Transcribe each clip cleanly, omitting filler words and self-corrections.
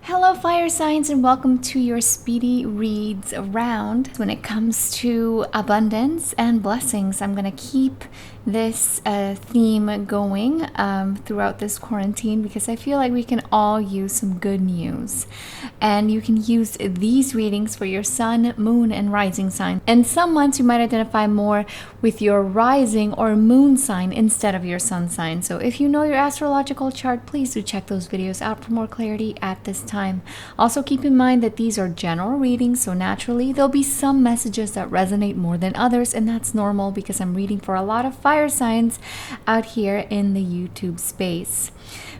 Hello fire signs, and welcome to your speedy reads round. When it comes to abundance and blessings, I'm going to keep this theme going throughout this quarantine because I feel like we can all use some good news. And you can use these readings for your sun, moon, and rising sign. And some months you might identify more with your rising or moon sign instead of your sun sign. So if you know your astrological chart, please do check those videos out for more clarity at this time. Also keep in mind that these are general readings, so naturally there'll be some messages that resonate more than others, and that's normal because I'm reading for a lot of fire signs out here in the YouTube space.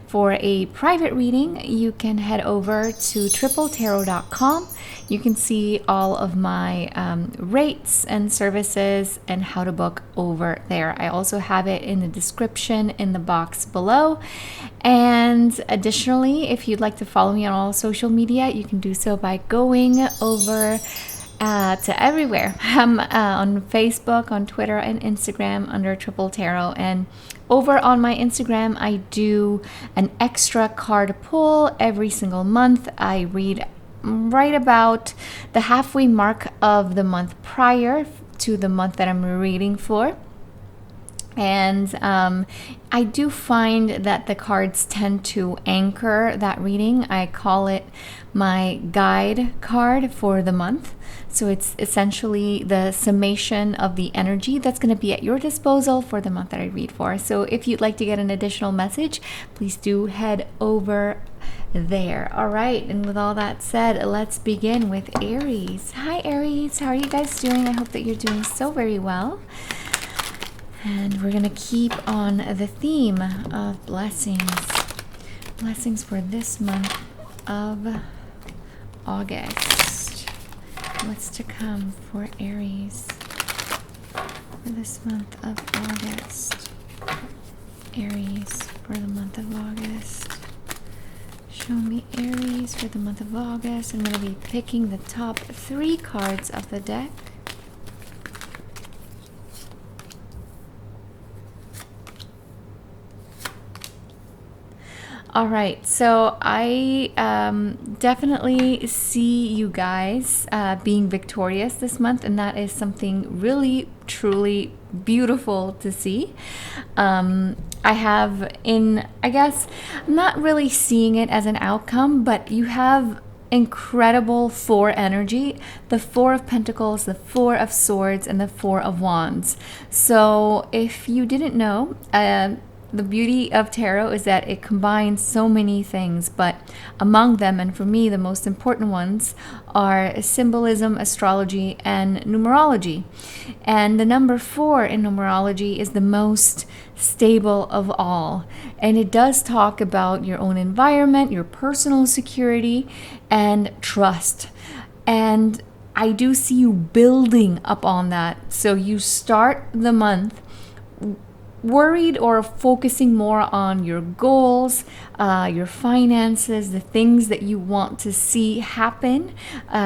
For a private reading, you can head over to untitled.com. You can see all of my rates and services and how to book over there. I also have it in the description in the box below. And additionally, if you'd like to follow me on all social media, you can do so by going over to everywhere. I'm on Facebook, on Twitter, and Instagram under Triple Tarot. And over on my Instagram, I do an extra card pull every single month. I read right about the halfway mark of the month prior to the month that I'm reading for. And I do find that the cards tend to anchor that reading. I call it my guide card for the month. So it's essentially the summation of the energy that's going to be at your disposal for the month that I read for. So if you'd like to get an additional message, please do head over there. All right, and with all that said, let's begin with Aries. Hi Aries, how are you guys doing? I hope that you're doing so very well. And we're going to keep on the theme of blessings. Blessings for this month of August. What's to come for Aries for this month of August? Aries for the month of August. Show me Aries for the month of August. I'm going to be picking the top 3 cards of the deck. All right, so I definitely see you guys being victorious this month, and that is something really, truly beautiful to see. I have I guess, I'm not really seeing it as an outcome, but you have incredible 4 energy, the 4 of Pentacles, the 4 of Swords, and the 4 of Wands. So if you didn't know, the beauty of tarot is that it combines so many things, but among them, and for me, the most important ones are symbolism, astrology, and numerology. And the number 4 in numerology is the most stable of all. And it does talk about your own environment, your personal security, and trust. And I do see you building up on that. So you start the month worried or focusing more on your goals, your finances, the things that you want to see happen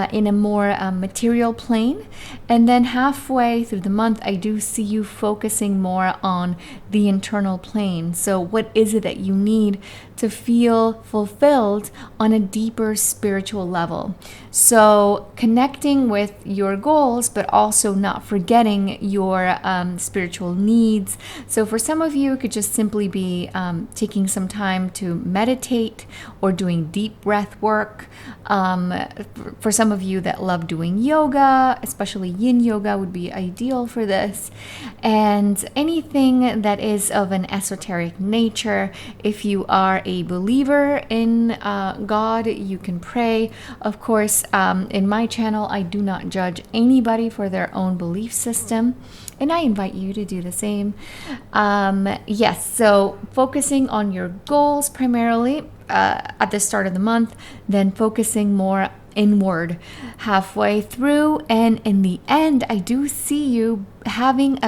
in a more material plane. And then halfway through the month, I do see you focusing more on the internal plane. So what is it that you need to feel fulfilled on a deeper spiritual level? So connecting with your goals, but also not forgetting your spiritual needs. So for some of you, it could just simply be taking some time to meditate or doing deep breath work. For some of you that love doing yoga, especially yin yoga would be ideal for this. And anything that is of an esoteric nature, if you are a believer in God, you can pray. Of course, in my channel, I do not judge anybody for their own belief system, and I invite you to do the same. Yes, so focusing on your goals primarily at the start of the month, then focusing more inward halfway through, and in the end, I do see you having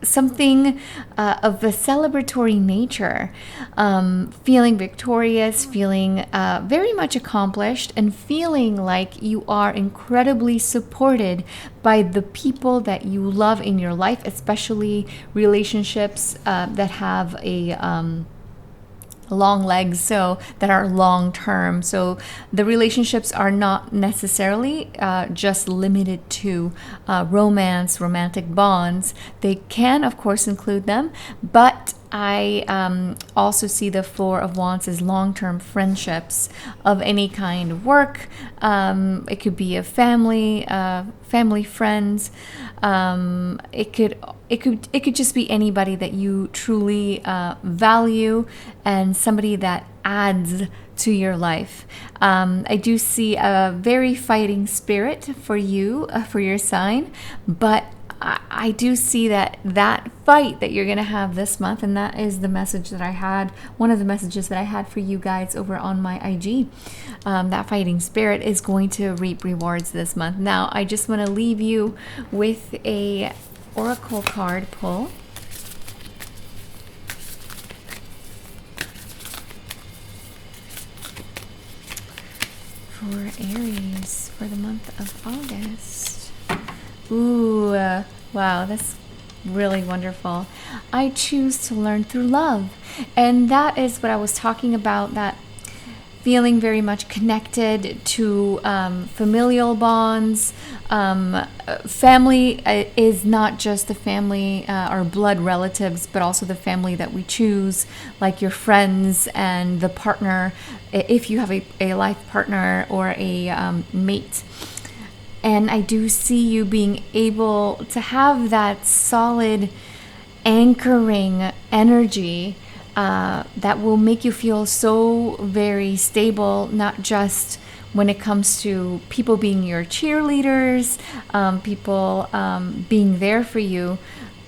something of a celebratory nature, feeling victorious, feeling very much accomplished, and feeling like you are incredibly supported by the people that you love in your life, especially relationships that have a long legs, so that are long term. So the relationships are not necessarily just limited to romance, romantic bonds. They can, of course, include them, but I also see the Four of Wands as long-term friendships of any kind of work. It could be a family, family friends. It could just be anybody that you truly value, and somebody that adds to your life. I do see a very fighting spirit for you, for your sign, but I do see that fight that you're going to have this month, and that is the message that I had, one of the messages that I had for you guys over on my IG. That fighting spirit is going to reap rewards this month. Now, I just want to leave you with a oracle card pull. For Aries for the month of August. Ooh, wow, that's really wonderful. I choose to learn through love. And that is what I was talking about, that feeling very much connected to familial bonds. Family is not just the family or blood relatives, but also the family that we choose, like your friends and the partner, if you have a life partner or a mate. And I do see you being able to have that solid anchoring energy that will make you feel so very stable, not just when it comes to people being your cheerleaders, people being there for you,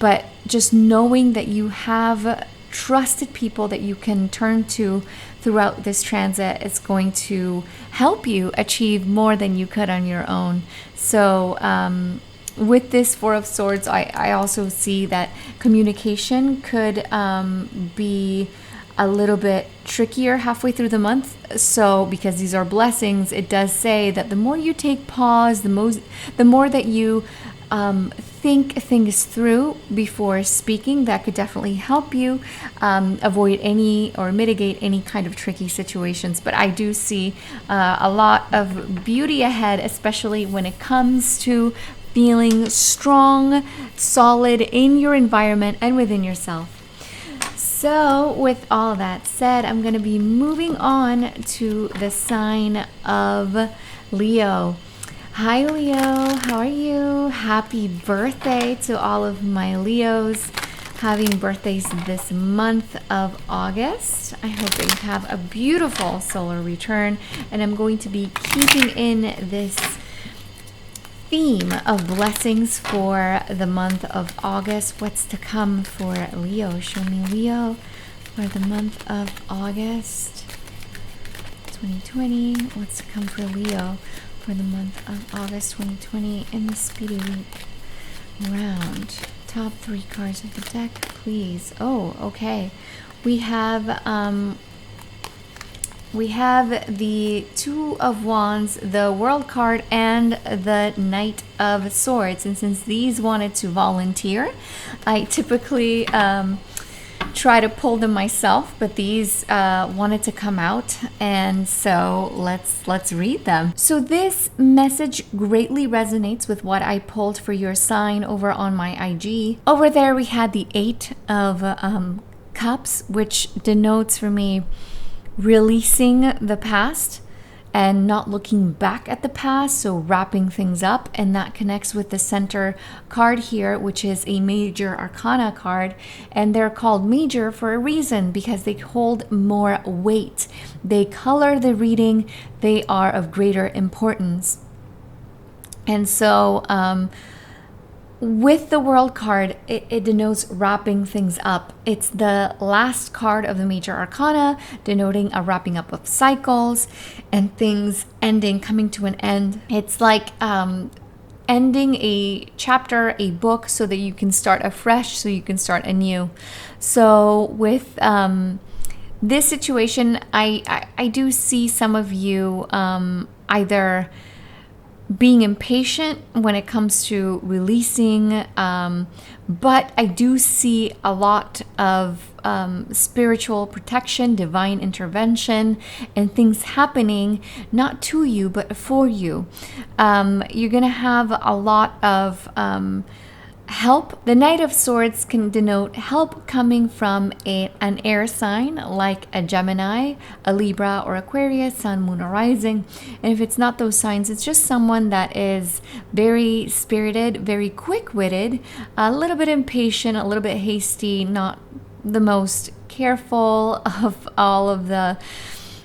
but just knowing that you have trusted people that you can turn to throughout this transit is going to help you achieve more than you could on your own. So with this Four of Swords, I also see that communication could be a little bit trickier halfway through the month. So because these are blessings, it does say that the more you take pause, the more that you think things through before speaking, that could definitely help you avoid any or mitigate any kind of tricky situations. But I do see a lot of beauty ahead, especially when it comes to feeling strong, solid in your environment and within yourself. So with all that said, I'm going to be moving on to the sign of Leo. Hi Leo, how are you? Happy birthday to all of my Leos having birthdays this month of August. I hope that you have a beautiful solar return, and I'm going to be keeping in this theme of blessings for the month of August. What's to come for Leo? Show me Leo for the month of August 2020. What's to come for Leo for the month of August 2020 in the Speedy Week round? Top 3 cards of the deck, please. Oh, okay. We have the Two of Wands, the World card, and the Knight of Swords. And since these wanted to volunteer, I typically try to pull them myself, but these wanted to come out, and so let's read them. So this message greatly resonates with what I pulled for your sign over on my IG. Over there we had the 8 of Cups, which denotes for me releasing the past and not looking back at the past, so wrapping things up. And that connects with the center card here, which is a major arcana card, and they're called major for a reason, because they hold more weight, they color the reading, they are of greater importance. And so with the World card, it denotes wrapping things up. It's the last card of the major arcana, denoting a wrapping up of cycles and things ending, coming to an end. It's like ending a chapter, a book, so that you can start afresh, so you can start anew. So with this situation, I do see some of you either being impatient when it comes to releasing, but I do see a lot of spiritual protection, divine intervention, and things happening not to you but for you. You're gonna have a lot of help. The Knight of Swords can denote help coming from an air sign like a Gemini, a Libra, or Aquarius, Sun, Moon, or Rising. And if it's not those signs, it's just someone that is very spirited, very quick-witted, a little bit impatient, a little bit hasty, not the most careful of all of the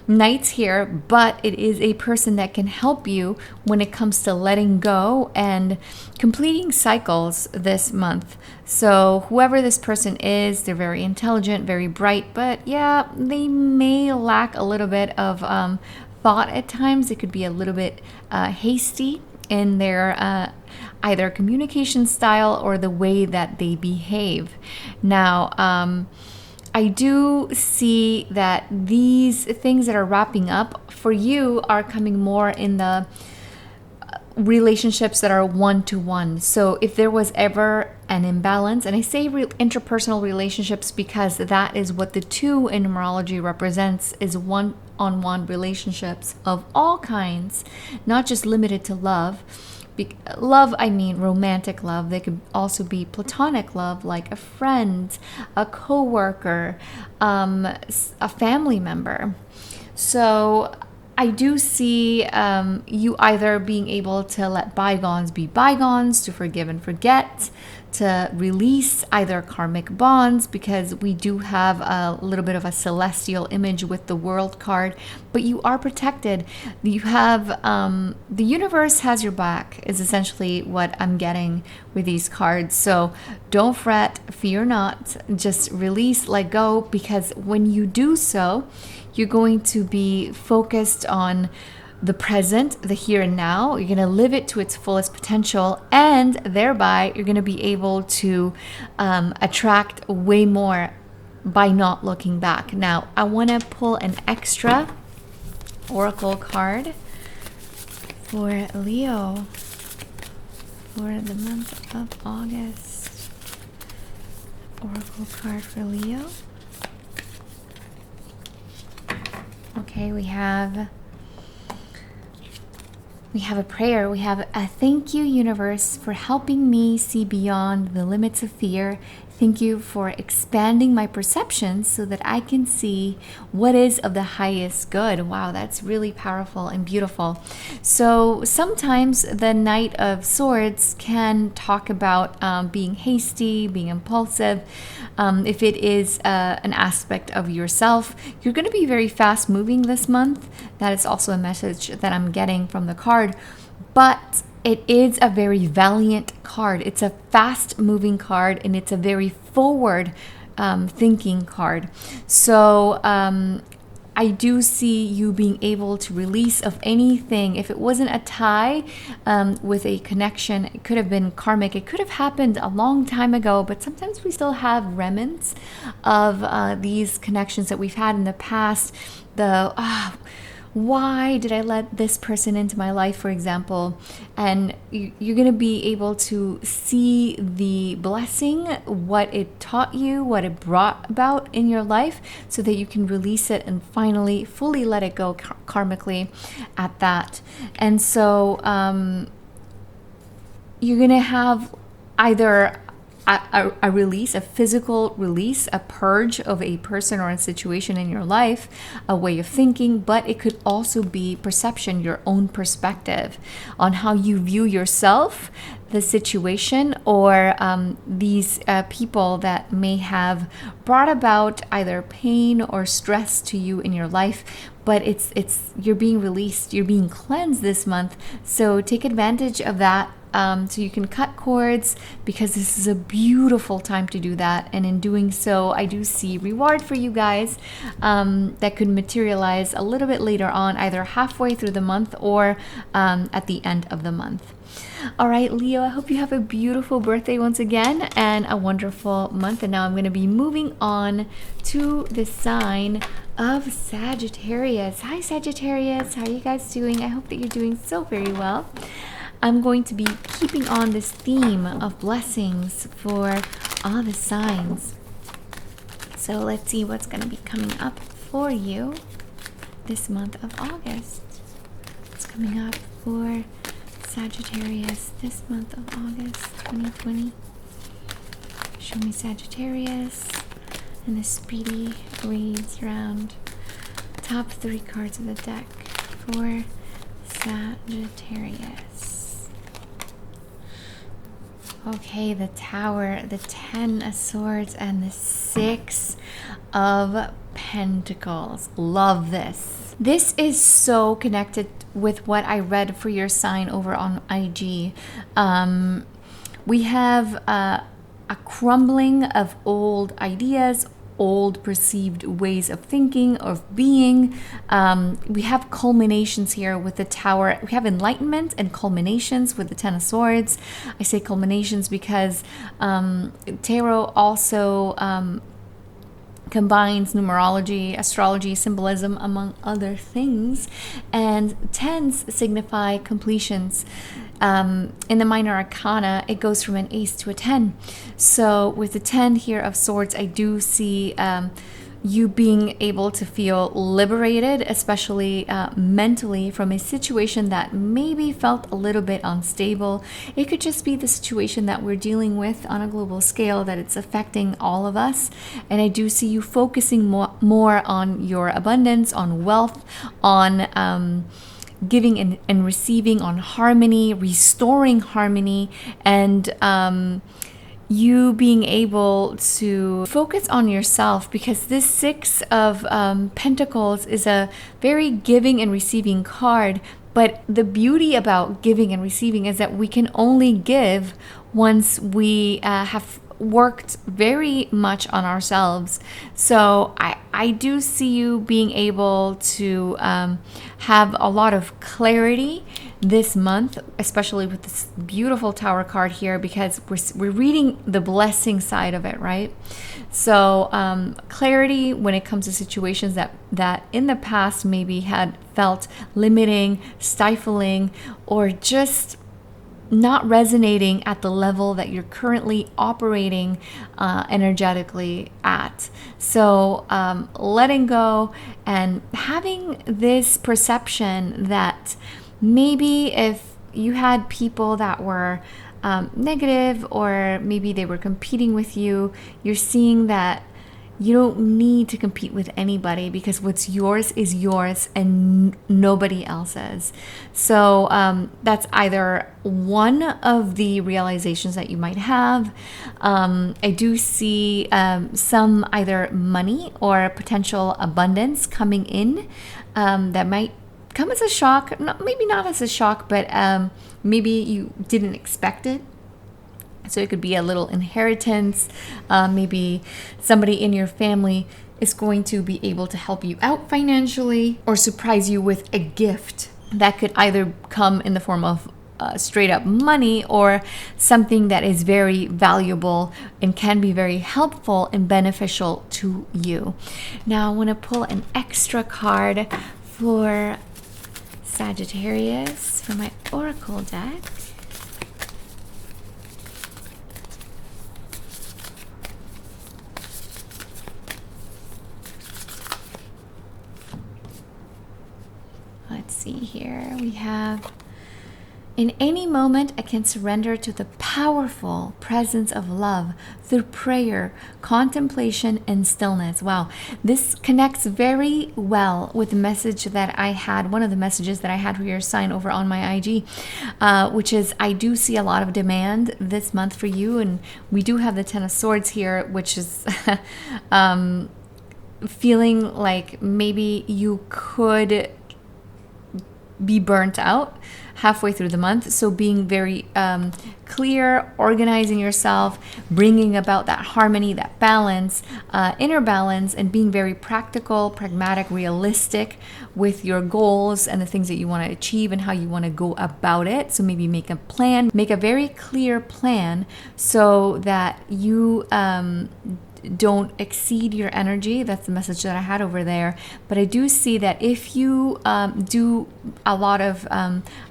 knights here, but it is a person that can help you when it comes to letting go and completing cycles this month. So whoever this person is, they're very intelligent, very bright, but yeah, they may lack a little bit of thought at times. It could be a little bit hasty in their either communication style or the way that they behave. Now, I do see that these things that are wrapping up for you are coming more in the relationships that are one-to-one. So if there was ever an imbalance, and I say interpersonal relationships because that is what the 2 in numerology represents, is one-on-one relationships of all kinds, not just limited to love. Love, I mean romantic love. They could also be platonic love, like a friend, a coworker, a family member. So I do see you either being able to let bygones be bygones, to forgive and forget, to release either karmic bonds, because we do have a little bit of a celestial image with the World card, but you are protected. You have the universe has your back is essentially what I'm getting with these cards. So don't fret, fear not, just release, let go, because when you do so, you're going to be focused on the present, the here and now. You're going to live it to its fullest potential, and thereby you're going to be able to attract way more by not looking back. Now, I want to pull an extra oracle card for Leo for the month of August. Oracle card for Leo. Okay, we have a prayer. We have a thank you, universe, for helping me see beyond the limits of fear. Thank you for expanding my perceptions so that I can see what is of the highest good. Wow, that's really powerful and beautiful. So sometimes the Knight of Swords can talk about being hasty, being impulsive. If it is an aspect of yourself, you're going to be very fast moving this month. That is also a message that I'm getting from the card. But it is a very valiant card. It's a fast moving card, and it's a very forward thinking card. So I do see you being able to release of anything. If it wasn't a tie with a connection, it could have been karmic. It could have happened a long time ago, but sometimes we still have remnants of these connections that we've had in the past. Why did I let this person into my life, for example? And you're going to be able to see the blessing, what it taught you, what it brought about in your life, so that you can release it and finally fully let it go karmically at that. And so you're going to have either a release, a physical release, a purge of a person or a situation in your life, a way of thinking, but it could also be perception, your own perspective on how you view yourself, the situation, or these people that may have brought about either pain or stress to you in your life. But it's you're being released, you're being cleansed this month. So take advantage of that. So you can cut cords, because this is a beautiful time to do that. And in doing so, I do see reward for you guys that could materialize a little bit later on, either halfway through the month or at the end of the month. All right, Leo, I hope you have a beautiful birthday once again and a wonderful month. And now I'm going to be moving on to the sign of Sagittarius. Hi, Sagittarius. How are you guys doing? I hope that you're doing so very well. I'm going to be keeping on this theme of blessings for all the signs. So let's see what's going to be coming up for you this month of August. What's coming up for Sagittarius this month of August 2020? Show me Sagittarius and the speedy reads around top 3 cards of the deck for Sagittarius. Okay, the Tower, the 10 of Swords, and the 6 of Pentacles. Love this. This is so connected with what I read for your sign over on IG. We have a crumbling of old ideas, old perceived ways of thinking, of being. We have culminations here with the Tower. We have enlightenment and culminations with the 10 of Swords. I say culminations because tarot also combines numerology, astrology, symbolism, among other things, and 10s signify completions. In the minor arcana, it goes from an ace to a 10. So with the 10 here of Swords, I do see you being able to feel liberated, especially mentally, from a situation that maybe felt a little bit unstable. It could just be the situation that we're dealing with on a global scale, that it's affecting all of us. And I do see you focusing more on your abundance, on wealth, on giving and receiving, on harmony, restoring harmony, and you being able to focus on yourself, because this 6 of Pentacles is a very giving and receiving card. But the beauty about giving and receiving is that we can only give once we have worked very much on ourselves. So I do see you being able to have a lot of clarity this month, especially with this beautiful Tower card here, because we're reading the blessing side of it, right? So clarity when it comes to situations that in the past maybe had felt limiting, stifling, or just not resonating at the level that you're currently operating energetically at. So letting go and having this perception that maybe if you had people that were negative, or maybe they were competing with you, you're seeing that you don't need to compete with anybody, because what's yours is yours and nobody else's. So that's either one of the realizations that you might have. I do see some either money or potential abundance coming in that might come as a shock. Maybe not as a shock, but maybe you didn't expect it. So it could be a little inheritance. Maybe somebody in your family is going to be able to help you out financially, or surprise you with a gift that could either come in the form of straight up money, or something that is very valuable and can be very helpful and beneficial to you. Now I want to pull an extra card for Sagittarius for my Oracle deck. Let's see here. We have, in any moment, I can surrender to the powerful presence of love through prayer, contemplation, and stillness. Wow, this connects very well with the message that I had, one of the messages that I had for your sign over on my IG, which is I do see a lot of demand this month for you. And we do have the 10 of Swords here, which is feeling like maybe you could be burnt out halfway through the month. So being very clear, organizing yourself, bringing about that harmony, that balance, inner balance, and being very practical, pragmatic, realistic with your goals and the things that you want to achieve and how you want to go about it. So maybe make a plan, make a very clear plan so that you don't exceed your energy. That's the message that I had over there. But I do see that if you do a lot of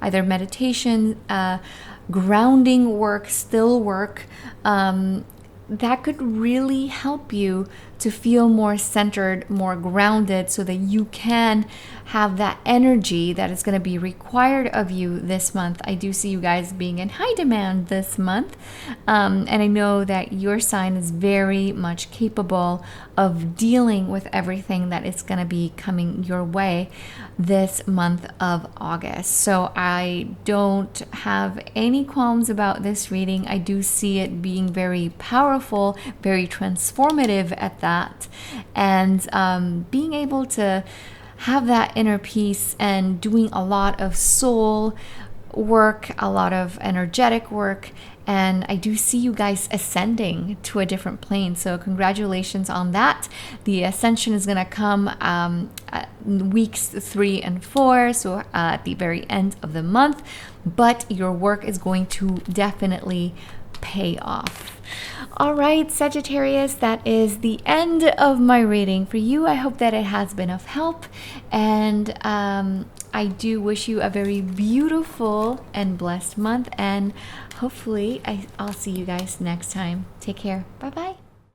either meditation, grounding work, still work, that could really help you to feel more centered, more grounded, so that you can have that energy that is going to be required of you this month. I do see you guys being in high demand this month. And I know that your sign is very much capable of dealing with everything that is going to be coming your way this month of August. So I don't have any qualms about this reading. I do see it being very powerful, very transformative at that, and being able to have that inner peace and doing a lot of soul work, a lot of energetic work. And I do see you guys ascending to a different plane. So congratulations on that. The ascension is going to come at weeks 3 and 4, so at the very end of the month. But your work is going to definitely pay off. All right, Sagittarius, that is the end of my reading for you. I hope that it has been of help, and I do wish you a very beautiful and blessed month, and hopefully I'll see you guys next time. Take care. Bye-bye.